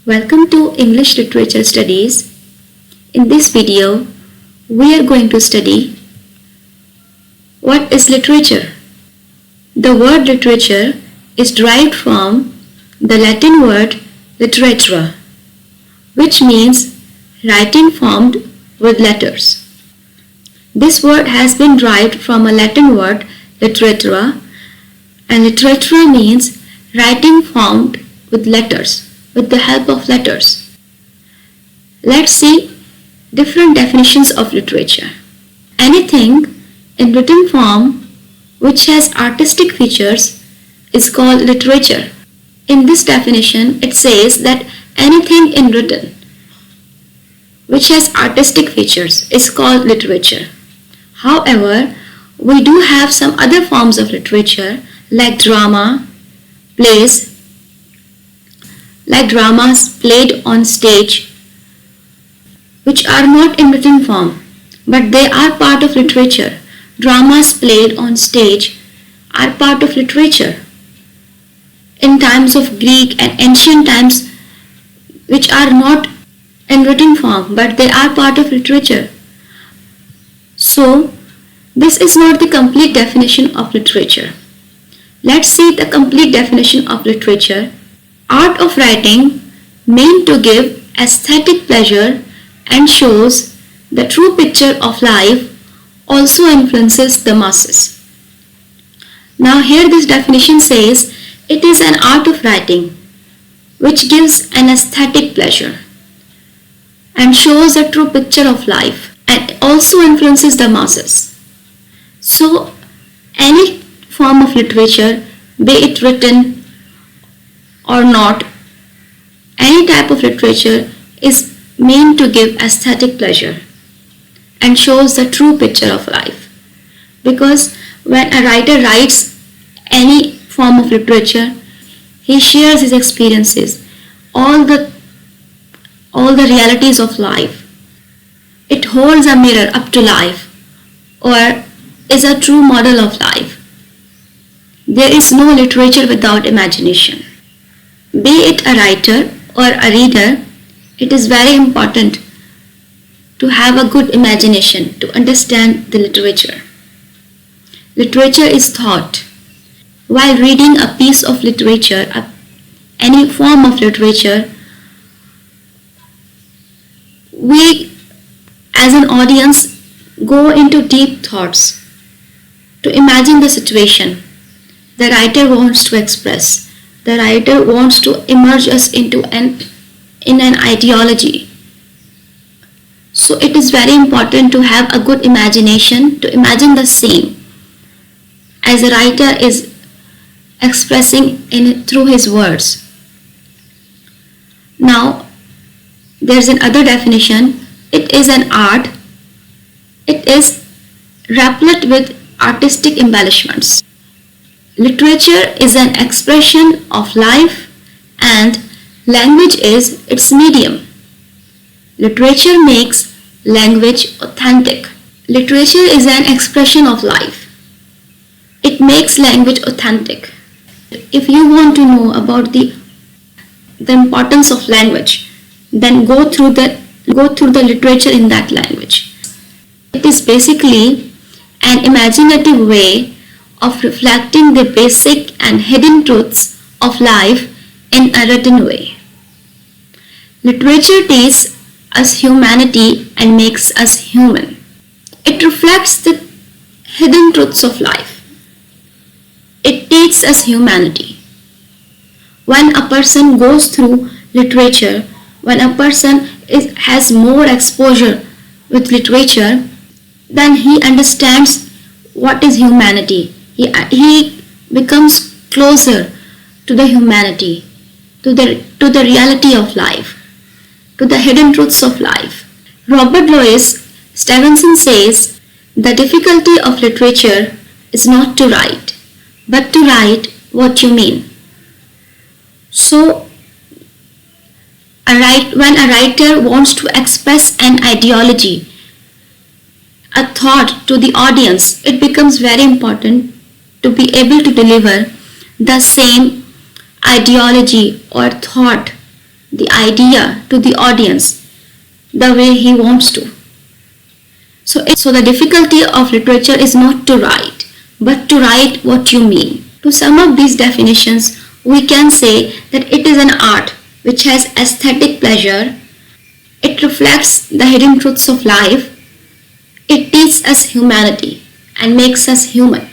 Welcome to English Literature Studies. In this video, we are going to study what is literature. The word literature is derived from the Latin word literatura, which means writing formed with letters. This word has been derived from a Latin word literatura, and literatura means writing formed with letters, with the help of letters. Let's see different definitions of literature. Anything in written form which has artistic features is called literature. In this definition, it says that anything in written which has artistic features is called literature. However, we do have some other forms of literature like dramas played on stage, which are not in written form, but they are part of literature. Dramas played on stage are part of literature. In times of Greek and ancient times, which are not in written form, but they are part of literature. So, this is not the complete definition of literature. Let's see the complete definition of literature. Art of writing meant to give aesthetic pleasure and shows the true picture of life, also influences the masses. Now here this definition says it is an art of writing which gives an aesthetic pleasure and shows a true picture of life and also influences the masses. So any form of literature, be it written or not, any type of literature is meant to give aesthetic pleasure and shows the true picture of life. Because when a writer writes any form of literature, he shares his experiences, all the realities of life. It holds a mirror up to life or is a true model of life. There is no literature without imagination. Be it a writer or a reader, it is very important to have a good imagination to understand the literature. Literature is thought. While reading a piece of literature, any form of literature, we as an audience go into deep thoughts to imagine the situation the writer wants to express. The writer wants to immerse us into an ideology. So it is very important to have a good imagination to imagine the scene as a writer is expressing through his words. Now there's another definition. It is an art. It is replete with artistic embellishments. Literature is an expression of life and language is its medium. Literature makes language authentic. Literature is an expression of life. It makes language authentic. If you want to know about the importance of language, then go through the literature in that language. It is basically an imaginative way of reflecting the basic and hidden truths of life in a written way. Literature teaches us humanity and makes us human. It reflects the hidden truths of life. It teaches us humanity. When a person goes through literature, when a person has more exposure with literature, then he understands what is humanity. He becomes closer to the humanity, to the reality of life, to the hidden truths of life. Robert Louis Stevenson says, the difficulty of literature is not to write, but to write what you mean. So, when a writer wants to express an ideology, a thought to the audience, it becomes very important to be able to deliver the same ideology or thought the idea to the audience the way he wants to. So the difficulty of literature is not to write, but to write what you mean. To sum up these definitions, we can say that it is an art which has aesthetic pleasure, it reflects the hidden truths of life, it teaches us humanity and makes us human.